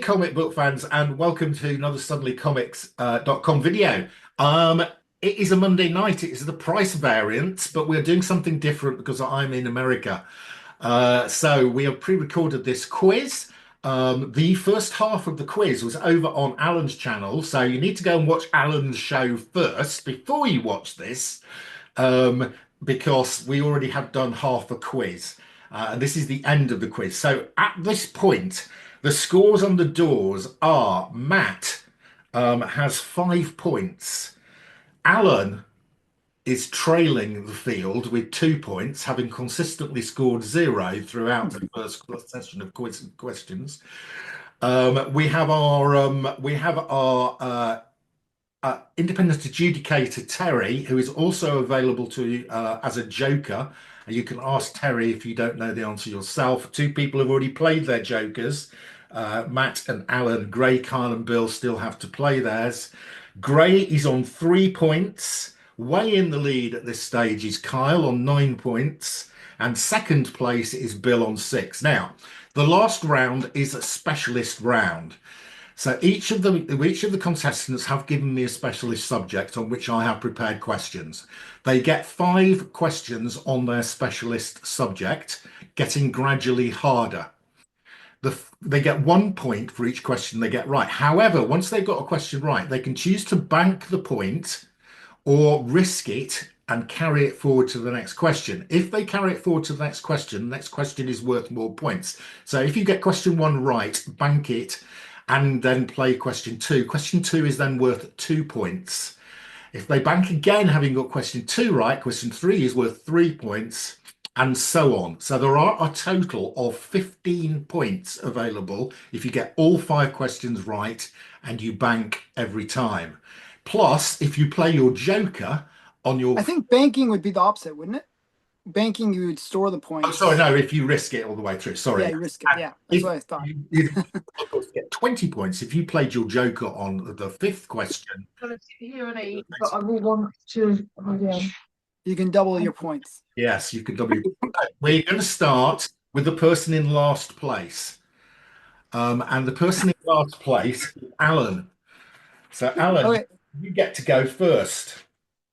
comic book fans, and welcome to another SuddenlyComics.com video. Um, it is a Monday night. It is the price variant, but we're doing something different because I'm in America. So we have pre-recorded this quiz. The first half of the quiz was over on Allan's channel, so you need to go and watch Allan's show first before you watch this, um, because we already have done half a quiz. And this is the end of the quiz. So at this point, the scores on the doors are Matt has 5 points. Allan is trailing the field with 2 points, having consistently scored 0 throughout the first session of questions. We have our independent adjudicator Terry, who is also available to as a joker. You can ask Terry if you don't know the answer yourself. 2 people have already played their jokers. Matt and Allan. Gray, Kyle, and Bill still have to play theirs. Gray is on 3 points. Way in the lead at this stage is Kyle on 9 points. And second place is Bill on 6. Now, the last round is a specialist round. So each of the contestants have given me a specialist subject on which I have prepared questions. They get 5 questions on their specialist subject, getting gradually harder. They get 1 point for each question they get right. However, once they've got a question right, they can choose to bank the point or risk it and carry it forward to the next question. If they carry it forward to the next question is worth more points. So if you get question 1 right, bank it and then play question 2. Question 2 is then worth 2 points. If they bank again, having got question 2 right, question 3 is worth 3 points, and so on. So there are a total of 15 points available if you get all 5 questions right and you bank every time. Plus, if you play your joker on your... I think banking would be the opposite, wouldn't it? Banking, you would store the points. Oh, sorry, no, if you risk it all the way through. Sorry. Yeah, you risk it. Yeah, that's what I thought. You of course, get 20 points if you played your joker on the 5th question. But I will want to. Yeah. You can double your points. Yes, you can double. We're going to start with the person in last place. And the person in last place is Allan. So, Allan, Okay. you get to go first.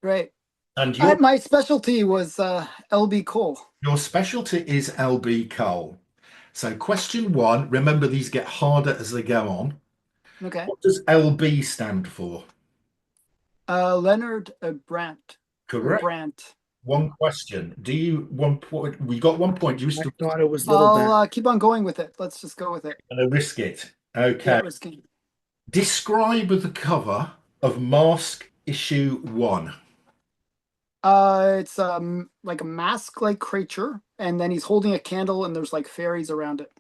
Right. And my specialty was LB Cole. Your specialty is LB Cole. So question 1, remember these get harder as they go on. Okay. What does LB stand for? Leonard Brandt. Correct. Brandt. 1 question. Do you 1 point? We got 1 point. You still thought it was little. I'll keep on going with it. Let's just go with it. going to risk it. Okay. Yeah, risking. Describe the cover of Mask issue 1. It's like a mask-like creature, and then he's holding a candle, and there's like fairies around it.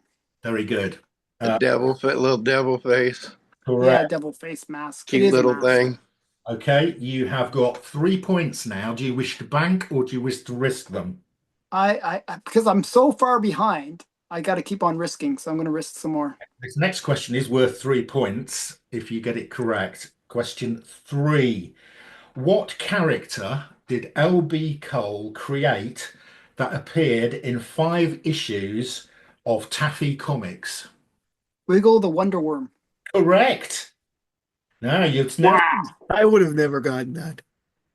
Very good. Little devil face. Correct. Yeah, devil face mask. Cute little thing. Okay, you have got 3 points now. Do you wish to bank or do you wish to risk them? I because I'm so far behind, I got to keep on risking, so I'm going to risk some more. This next question is worth 3 points if you get it correct. Question 3. What character did LB Cole create that appeared in 5 issues of Taffy Comics? Wiggle the Wonder Worm. Correct. Now you're I would have never gotten that.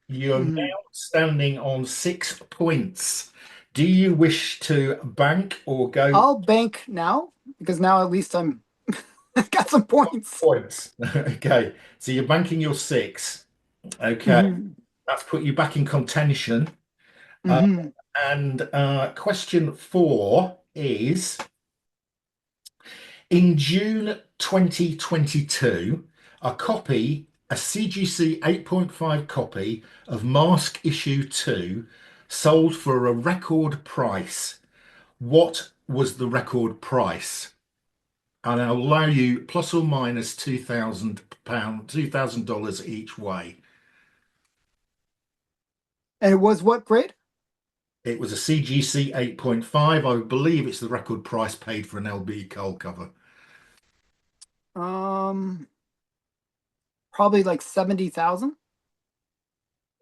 You're now standing on 6 points. Do you wish to bank or go? I'll bank now because now at least I'm got some points. Okay, so you're banking your 6. Okay, that's put you back in contention. And question 4 is: in June 2022, a CGC 8.5 copy of Mask issue 2 sold for a record price. What was the record price? And I'll allow you plus or minus $2,000 each way. And it was what grade? It was a CGC 8.5. I believe it's the record price paid for an LB Cole cover. Probably like 70,000.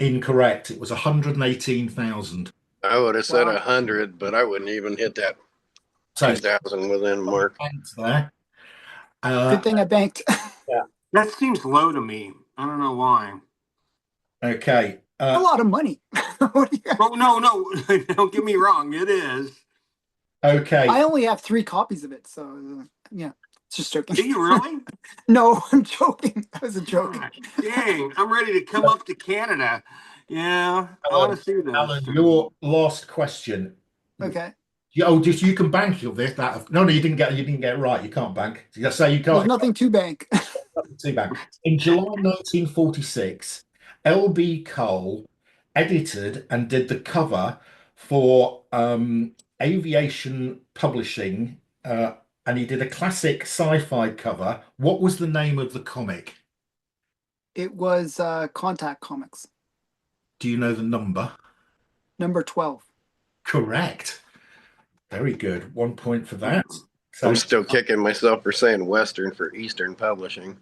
Incorrect. It was 118,000. I would have said 100, but I wouldn't even hit that 2,000 within mark. Thanks there. Good thing I banked. That seems low to me. I don't know why. Okay. A lot of money. What do you- Oh, no. Don't get me wrong. It is. Okay. I only have 3 copies of it, so yeah, just joking. Do you really? No, I'm joking. That was a joke. Gosh, dang, I'm ready to come up to Canada. Yeah, I want to see this. Alan, your last question. Okay. Just you can bank your this. That no, you didn't get it right. You can't bank. So you say you There's can't. nothing to bank. Bank. In July 1946, L.B. Cole edited and did the cover for Aviation Publishing, and he did a classic sci-fi cover. What was the name of the comic? It was Contact Comics, Do you know the number? number 12. Correct. Very good. 1 point for that. So I'm still kicking myself for saying Western for Eastern Publishing.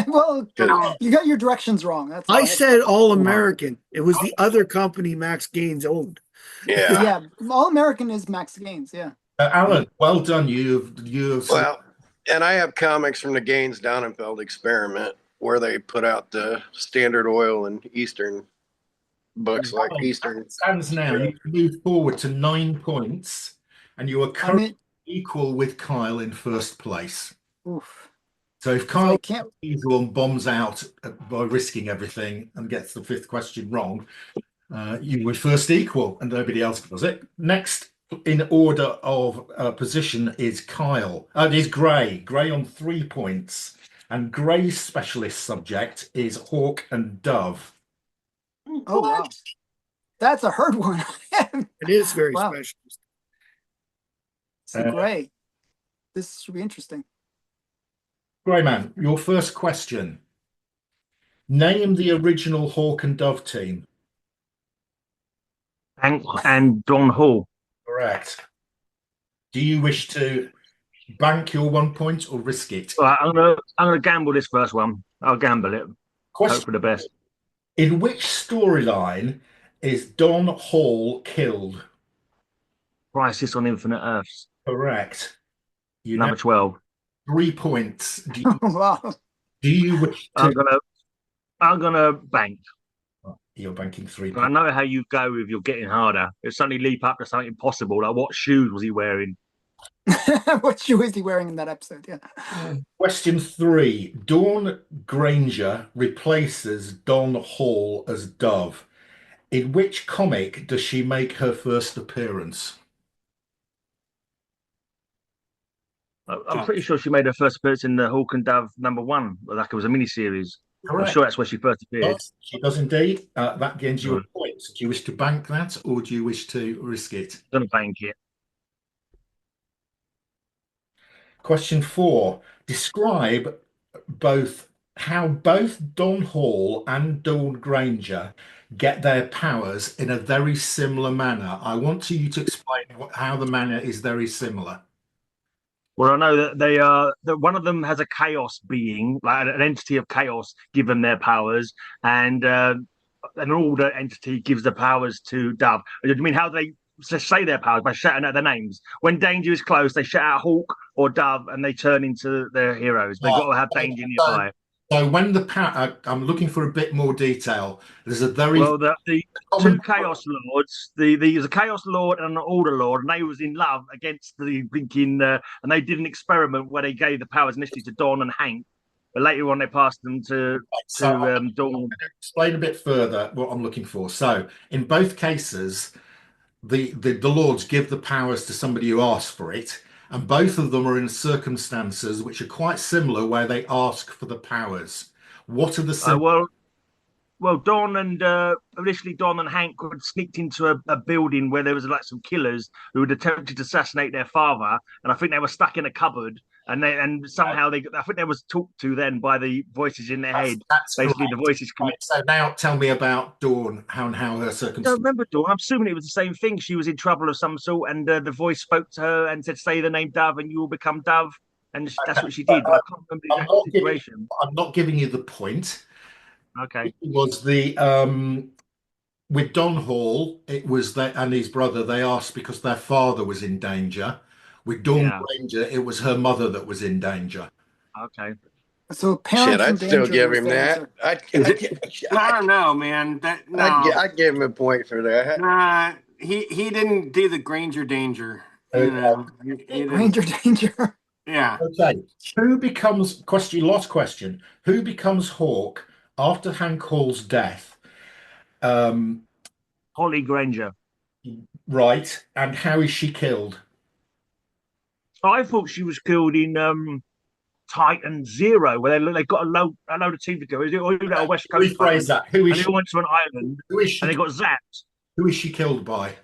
Well, Good. you got your directions wrong. That's I all. said All American. It was the other company Max Gaines owned. Yeah. Yeah, All American is Max Gaines. Yeah. Alan, well done. You've Well, and I have comics from the Gaines Donenfeld experiment where they put out the Standard Oil and Eastern books like Eastern. stands now. You can move forward to 9 points, and you are currently equal with Kyle in first place. Oof. So if I Kyle can't. one bombs out by risking everything and gets the 5th question wrong, you were first equal, and nobody else does it. Next in order of position is Kyle. It is Gray. Gray on 3 points, and Gray's specialist subject is Hawk and Dove. Oh wow, that's a hard one. It is very Wow. special. So Gray. This should be interesting. Greyman, your first question. Name the original Hawk and Dove team. Hank and Don Hall. Correct. Do you wish to bank your 1 point or risk it? All right, I'm gonna gamble this first one. I'll gamble it. Hope Question: for the best. in which storyline is Don Hall killed? Crisis on Infinite Earths. Correct. You Number now 12. 3 points. Wow. Do you wish to? I'm gonna bank. You're banking 3 I points. know how you go if you're getting harder. If suddenly leap up to something impossible, like what shoes was he wearing? What shoe is he wearing in that episode? Yeah. Question 3. Dawn Granger replaces Don Hall as Dove. In which comic does she make her first appearance? I'm pretty sure she made her first appearance in the Hawk and Dove #1, like it was a mini-series. Correct. I'm sure that's where she first appeared. She does indeed. That gains you a point. Do you wish to bank that, or do you wish to risk it? I'm gonna bank it. Question 4. Describe how both Don Hall and Dawn Granger get their powers in a very similar manner. I want you to explain how the manner is very similar. Well, I know that that one of them has a chaos being, like an entity of chaos, give them their powers, and an order entity gives the powers to Dove. I mean, how they say their powers? By shouting out their names. When danger is close, they shout out Hawk or Dove, and they turn into their heroes. They've got to have danger nearby. So when the power, I'm looking for a bit more detail. There's a very the two Chaos Lords. There's a Chaos Lord and an Order Lord, and they was in love against the thinking, and they did an experiment where they gave the powers initially to Dawn and Hank, but later on they passed them to Dawn. Explain a bit further what I'm looking for. So in both cases, the lords give the powers to somebody who asks for it, and both of them are in circumstances which are quite similar where they ask for the powers. What are the well, Don and initially Don and Hank had sneaked into a building where there was like some killers who had attempted to assassinate their father, and I think they were stuck in a cupboard. And somehow I think they was talked to then by the voices in their head. That's basically correct. The voices. Right, so now tell me about Dawn, how her I circumstances. don't remember Dawn. I'm assuming it was the same thing. She was in trouble of some sort, and the voice spoke to her and said, "Say the name Dove, and you will become Dove." And that's what she did. But I can't remember the exact situation. I'm not giving you the point. Okay. It was the with Don Hall, it was that and his brother, they asked because their father was in danger. With Dawn Granger, it was her mother that was in danger. Okay. So Shit, parents in I'd still danger give was him the that. answer. I don't know, man. That no, I'd give him a point for that. nah, he didn't do the Granger danger. You Okay. know, he didn't. Ranger danger. Yeah. Okay. Who becomes question? Last question. Who becomes Hawk after Hank Hall's death? Um, Holly Granger. right. And how is she killed? I thought she was killed in Titan Zero, where they got a load of team together. Is it all that West Coast Rephrase Titans? that. Who is And they she? all went to an island Who is and she? they got zapped. Who is she killed by?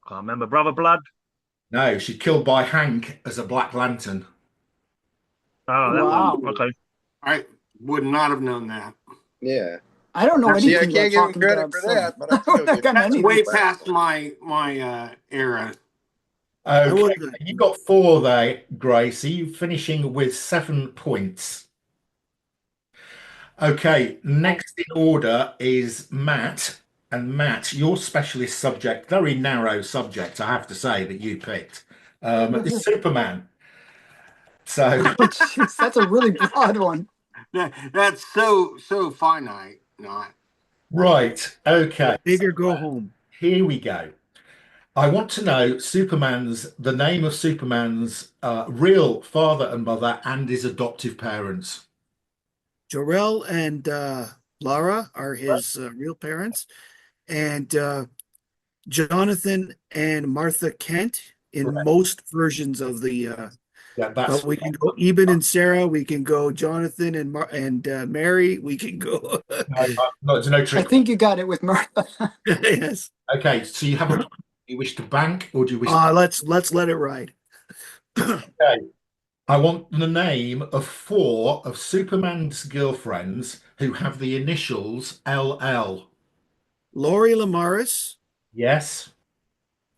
Can't remember. Brother Blood. No, she's killed by Hank as a Black Lantern. Oh, that Wow. one. Okay. I would not have known that. Yeah. I don't know See, I anything can't about give him talking credit dogs. for So that, but I I still wouldn't have give gotten That's any way of this. past my era. I Okay, would've- you got 4 there, Grace. So you finishing with 7 points. Okay, next in order is Matt. And Matt, your specialist subject, very narrow subject, I have to say, that you picked, is Superman. So, Oh, jeez, that's a really broad one. That's so finite. Not. right, okay, Big or go home. here we go. I want to know the name of Superman's real father and mother and his adoptive parents. Jor-El and Lara are his real parents, and Jonathan and Martha Kent in Correct. most versions of the. Yeah, that's But we can go Eben and Sarah. We can go Jonathan and Mary. We can go. no, no I trick. think you got it with Martha. Yes. Okay, so you have a you wish to bank or do you wish Let's let it ride. Okay. I want the name of 4 of Superman's girlfriends who have the initials LL. Lori Lamaris, Yes,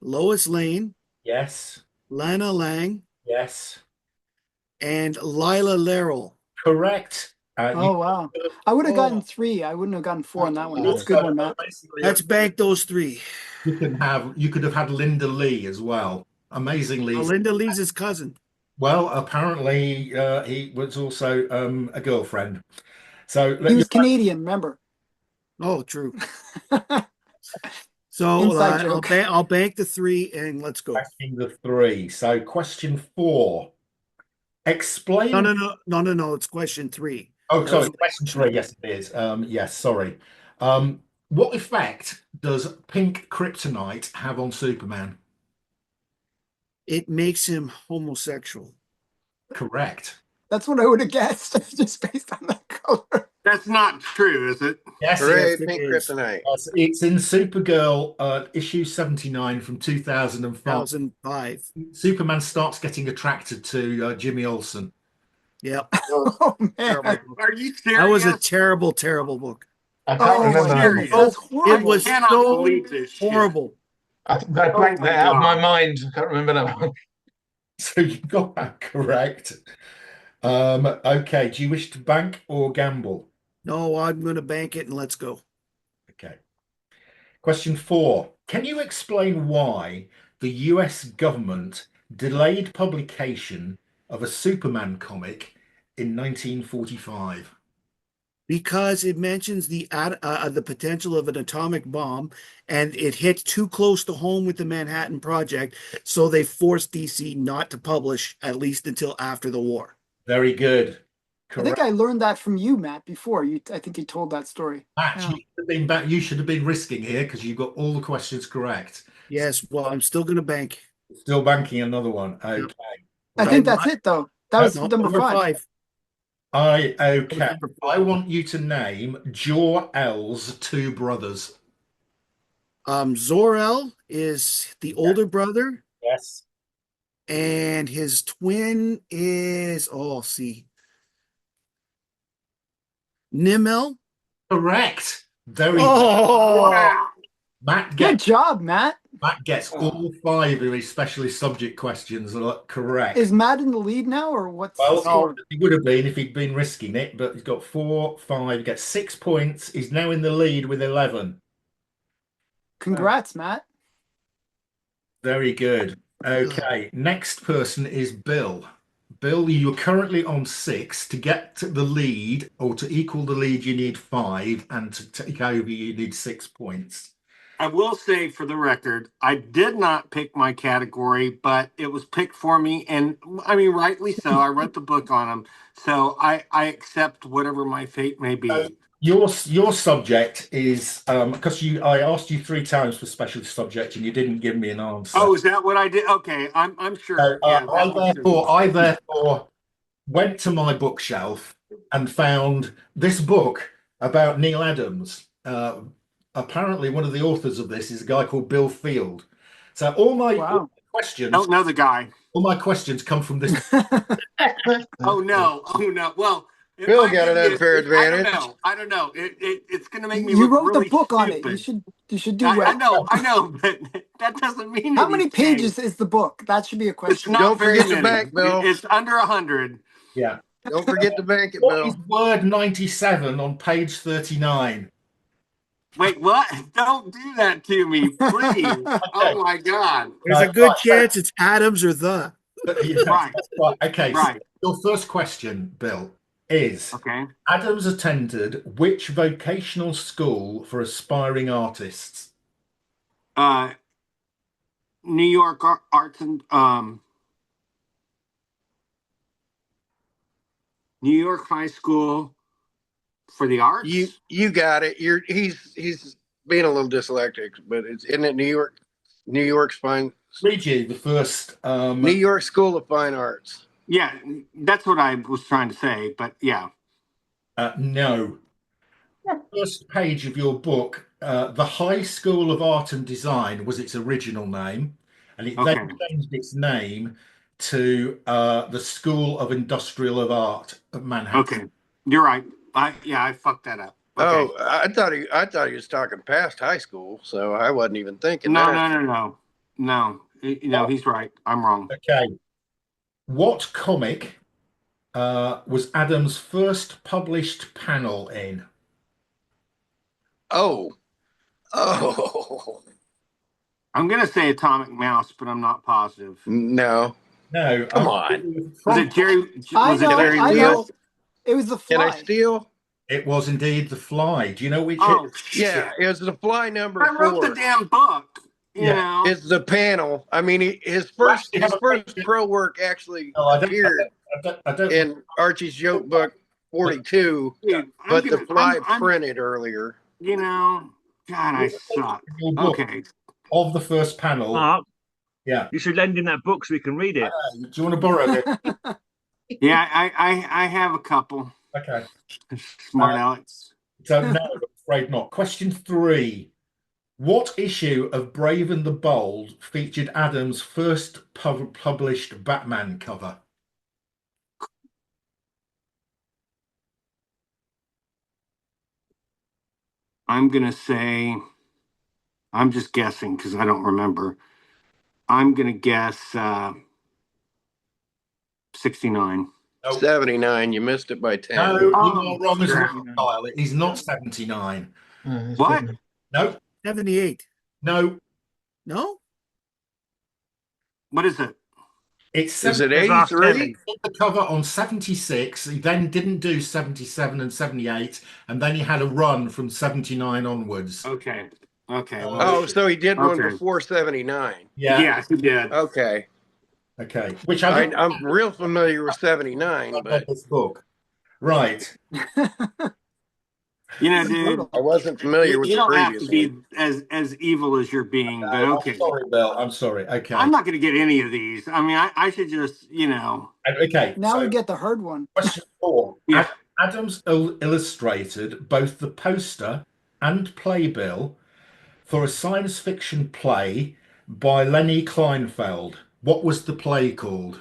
Lois Lane, yes, Lana Lang, yes. and Lila Laurel. Correct. Oh wow. I would have gotten Oh. 3. I wouldn't have gotten 4 on that one. you That's a good also- one, Matt. basically, Let's bank those 3. you could have had Linda Lee as well. Amazingly, Linda Lee's his cousin. well, apparently he was also a girlfriend. So He was Canadian, remember? Oh, true. So Inside joke. I'll bank the 3 and let's go. asking the 3. So question 4. Explain. No. It's question 3. Oh, That sorry, was question 3. Yes, it is. Yes, sorry. What effect does pink kryptonite have on Superman? It makes him homosexual. Correct. That's what I would have guessed, just based on the color. That's not true, is it? Yes, Hooray, Yes, it pink is. kryptonite. it's in Supergirl issue 79 from 2005. 2005. Superman starts getting attracted to Jimmy Olsen. Yep. Oh man. Terrible book. Are you serious? That was a terrible, terrible book. I can't Oh remember my that goodness, one. that's It horrible. was cannot so believe this shit. horrible. I blanked my that out of my God. mind. I can't remember that one. So you got that correct. Okay, do you wish to bank or gamble? No, I'm going to bank it and let's go. Okay. Question 4. Can you explain why the US government delayed publication of a Superman comic in 1945? Because it mentions the potential of an atomic bomb, and it hit too close to home with the Manhattan Project, so they forced DC not to publish at least until after the war. Very good. I think Correct. I learned that from you, Matt, before. I think you told that story. Matt, Yeah. you should have been back. You should have been risking here because you got all the questions correct. Yes, well, I'm still going to bank. Still banking another one. Okay. I think that's it, though. That was No, number 5. Okay. Number 4. I want you to name Jor-El's 2 brothers. Zor-El is the older brother, Yes. and his twin is Nimel. Correct. Very Oh, Wow. Matt Good gets job, Matt. all 5 of his specialist subject questions correct. Is Matt in the lead now, or what's the Well, score? he would have been if he'd been risking it, but he's got 4, 5, he gets 6 points. He's now in the lead with 11. Congrats, Matt. Very good. Okay, next person is Bill. Bill, you're currently on 6. To get to the lead or to equal the lead, you need 5, and to take over, you need 6 points. I will say for the record, I did not pick my category, but it was picked for me, and I mean, rightly so. I read the book on them, so I accept whatever my fate may be. Your subject is because I asked you 3 times for special subject and you didn't give me an answer. Oh, is that what I did? Okay, I'm sure. So, Yeah, I therefore went to my bookshelf and found this book about Neil Adams. Apparently, one of the authors of this is a guy called Bill Field. So all my Wow. questions, don't know the guy. all my questions come from this. Oh no! Well, it Bill might got give an you- unfair advantage. I don't know. It's going to make me You look wrote really the book on it. stupid. You should do I well. know, but that doesn't mean How many anything. pages is the book? That should be a It's question. not Don't very forget to many. bank, Bill. It's under 100. Yeah. Don't forget to bank it, What is Bill. word 97 on page 39? Wait, what? Don't do that to me, please. Oh my God! There's a good Right, chance it's Adams or the. Yeah, Right. right. Okay. So Right. your first question, Bill, is Okay. Adams attended which vocational school for aspiring artists? New York Arts and New York High School for the Arts. You got it. He's being a little dyslexic, but isn't it New York's fine Read you the first. New York School of Fine Arts. Yeah, that's what I was trying to say. But yeah. No. First page of your book, the High School of Art and Design was its original name, and it then Okay. changed its name to the School of Industrial of Art of Manhattan. Okay. You're right. I fucked that up. Okay. Oh, I thought he was talking past high school, so I wasn't even thinking No, that. no. No, he's right. I'm wrong. Okay. What comic was Adams' first published panel in? Oh. I'm gonna say Atomic Mouse, but I'm not positive. No. No. Come on. Was it Jerry? I Was it know, Jerry I Lewis? know. It was the Can I fly. steal? It was indeed The Fly. Do you know which? Oh Yeah, shit! it's the fly number I wrote 4. the damn book. You Yeah. know. It's the panel. I mean, his You first actually have a picture. pro work actually No, I appeared don't. in Archie's joke book 42, Dude, but the fly I'm- printed earlier. You know, God, I suck. Your book Okay. of the first panel. Mark, Yeah. you should lend him that book so we can read it. Do you want to borrow it? Yeah, I have a couple. Okay. Smart Alex. So no, I'm afraid not. Question 3. What issue of Brave and the Bold featured Adams' first published Batman cover? I'm gonna say. I'm just guessing because I don't remember. I'm gonna guess 69. Nope. 79. You missed it by 10. No, you Oh, are wrong as crap. well, Kyle. It is not 79. What? No, 78. no. No? What is it? It's Is it His last 83? penny. the cover on 76. He then didn't do 77 and 78, and then he had a run from 79 onwards. Okay. Okay. Oh, Well, Oh, so he did one Okay. before 79. Yeah. yeah, he did. Okay. Okay. Which I don't I'm real familiar with 79, have but this book. Right. You know, dude. I wasn't familiar with You the don't have to previous be one. as evil as you're being, but I'm okay. sorry, Bill. I'm sorry. Okay. I'm not going to get any of these. I mean, I should just, Okay. Now so we get the hard one. question 4. Yeah. Adams illustrated both the poster and playbill for a science fiction play by Lenny Kleinfeld. What was the play called?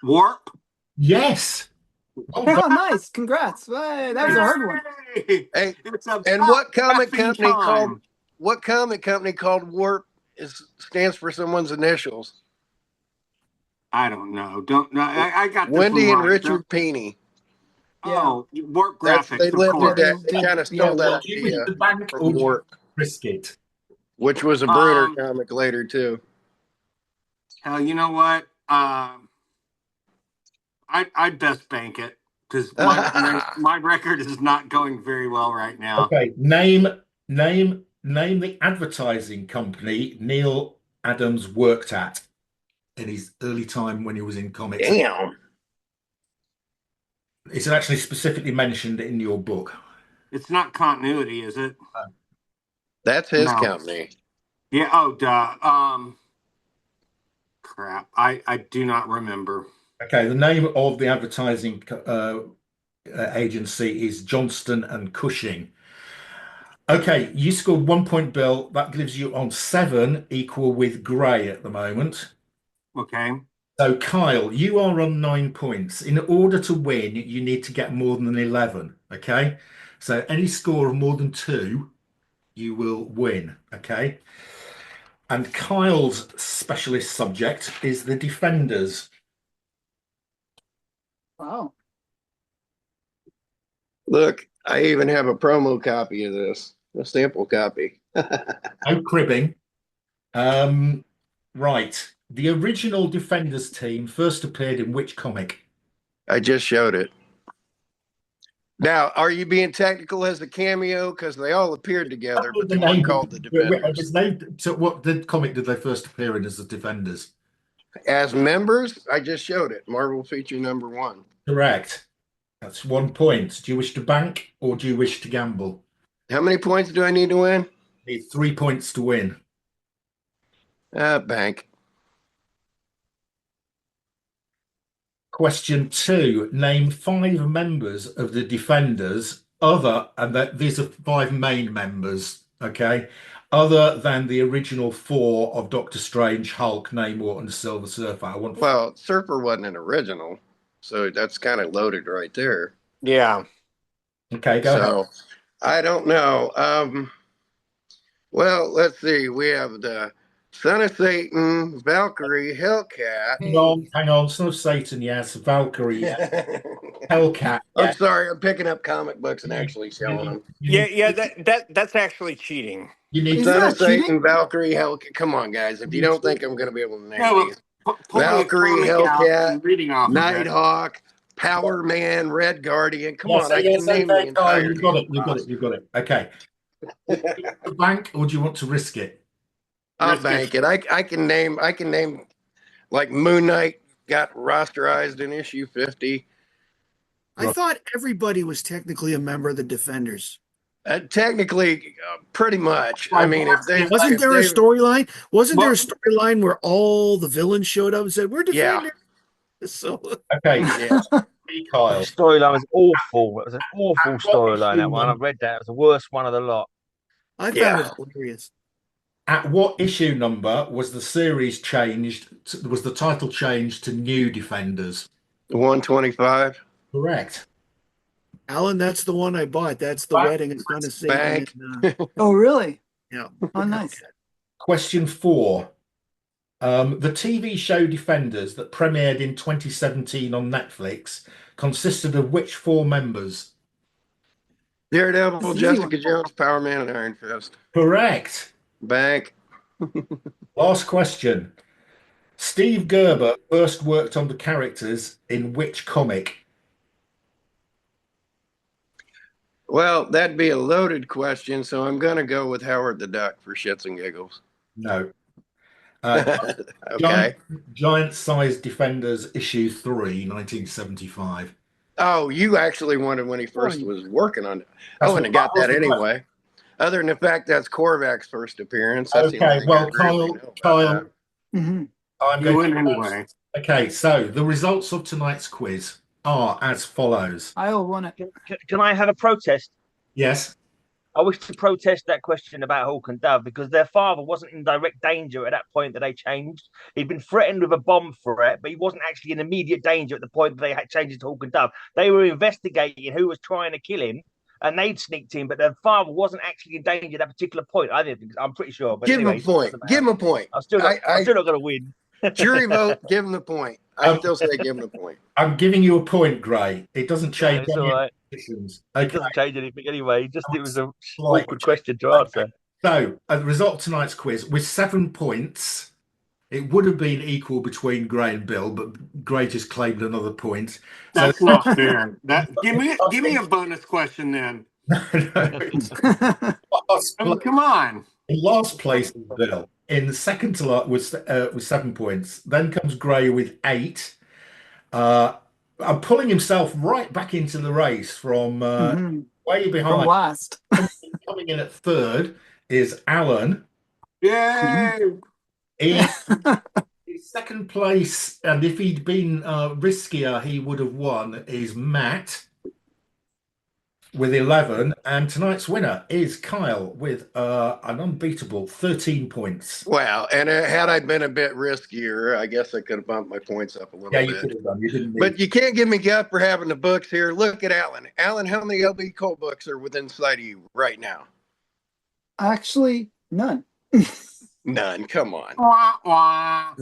Warp. Yes. Well Oh, done. nice. Congrats. Hey, that was a hard one. Hey, Hey, it's about and what comic effing company time. called Warp stands for someone's initials? I don't know. Don't. No, I got this Wendy one and right. Richard Peeney. Oh, Warp That's Graphics, they of lifted course. that. They kind of stole that Do you wish idea to bank or from do you Warp, risk it? which was a Bruner Um, comic later too. Hell, you know what? I'd best bank it because my record is not going very well right now. Okay, name the advertising company Neil Adams worked at in his early time when he was in comics. Damn. It's actually specifically mentioned in your book. It's not continuity, is it? That's his No. company. Yeah. Oh, duh. Crap. I do not remember. Okay, the name of the advertising agency is Johnston and Cushing. Okay, you scored 1 point, Bill. That gives you on 7, equal with Gray at the moment. Okay. So, Kyle, you are on 9 points. In order to win, you need to get more than 11. Okay, so any score of more than 2, you will win. Okay, and Kyle's specialist subject is the Defenders. Wow. Look, I even have a promo copy of this, a sample copy. No cribbing. Right. The original Defenders team first appeared in which comic? I just showed it. Now, are you being technical as a cameo? Because they all appeared together, but they weren't called the Defenders. So what the comic did they first appear in as the Defenders? As members, I just showed it. Marvel feature number 1. Correct. That's 1 point. Do you wish to bank or do you wish to gamble? How many points do I need to win? Need 3 points to win. Bank. Question 2. Name 5 members of the Defenders these are 5 main members, okay, other than the original 4 of Doctor Strange, Hulk, Namor, and Silver Surfer. Well, Surfer wasn't an original, so that's kind of loaded right there. Yeah. Okay, go ahead. I don't know. Well, let's see. We have the Son of Satan, Valkyrie, Hellcat. Hang on. Son of Satan, yes. Valkyrie, yes. Hellcat, I'm yes. sorry, I'm picking up comic books and actually showing them. Yeah. That's actually cheating. You need Is Son that of Satan, cheating? Valkyrie, Hellcat. Come on, guys. If you don't think I'm going to be able to name Yeah, these, pull me a Valkyrie, comic out Hellcat, and reading off of it. Nighthawk, Power Man, Red Guardian. Come yes, on, I yes, can name okay, the Kyle, entire. you've got it. Okay. The bank, or do you want to risk it? I'll Risk bank it. I can name like Moon Knight got rosterized in issue 50. I thought everybody was technically a member of the Defenders. Technically, pretty much. I mean, if they Wasn't there a they- storyline? Wasn't there a storyline where all the villains showed up and said, "We're Yeah. Defenders"? So Okay, Yeah. Kyle. The storyline was awful. It was an awful storyline, that one. I issue read that. It was the worst one of the lot. I found Yeah. it hilarious. At what issue number was the series was the title changed to New Defenders? 125. Correct. Alan, that's the one I bought. That's the Bank. wedding. It's not a Satan. Bank. And, Oh, really? yeah. Oh, nice. Question 4. The TV show Defenders that premiered in 2017 on Netflix consisted of which 4 members? Daredevil, This is Jessica easy Jones, Power Man, and Iron Fist. Correct. Bank. Last question. Steve Gerber first worked on the characters in which comic? Well, that'd be a loaded question, so I'm going to go with Howard the Duck for shits and giggles. No. Okay. Giant-sized Defenders issue 3, 1975. Oh, you actually wanted when he first Oh, was working on it. I That's wouldn't have what- got that that was the anyway. Other than the fact that's Korvac's first appearance. That's the only Okay, thing well, I really know about Kyle, that. hmm I'm You going win to anyway. Okay, so the results of tonight's quiz are as follows. I'll won it. Can I have a protest? Yes. I wish to protest that question about Hawk and Dove because their father wasn't in direct danger at that point that they changed. He'd been threatened with a bomb threat, but he wasn't actually in immediate danger at the point that they had changed it to Hawk and Dove. They were investigating who was trying to kill him, and they'd sneaked in, but their father wasn't actually in danger at that particular point. I didn't think. I'm pretty sure. But Give him anyway, a point. Give him a point. I'm still not going to win. Jury vote. Give him the point. I still say give him the point. I'm giving you a point, Gray. It doesn't Yeah, change it's any all of right. the positions. It Okay. doesn't change anything anyway. Just it was a Slight awkward change. question to answer. So, as a result of tonight's quiz, with 7 points, it would have been equal between Gray and Bill, but Gray just claimed another point. So, That's not fair. That give me a bonus question then. last, I mean, come on. in last place is Bill. In second to last with 7 points. Then comes Gray with 8. I'm pulling himself right back into the race from way From behind. last. Coming in at third is Allan. Yay! His second place, and if he'd been riskier, he would have won, is Matt with 11. And tonight's winner is Kyle with an unbeatable 13 points. Wow. And had I been a bit riskier, I guess I could have bumped my points up a little Yeah, you bit. could have done. You didn't need. But you can't give me guff for having the books here. Look at Allan. Allan, how many LB Cole books are within sight of you right now? Actually, none. None. Come on. Wah, wah.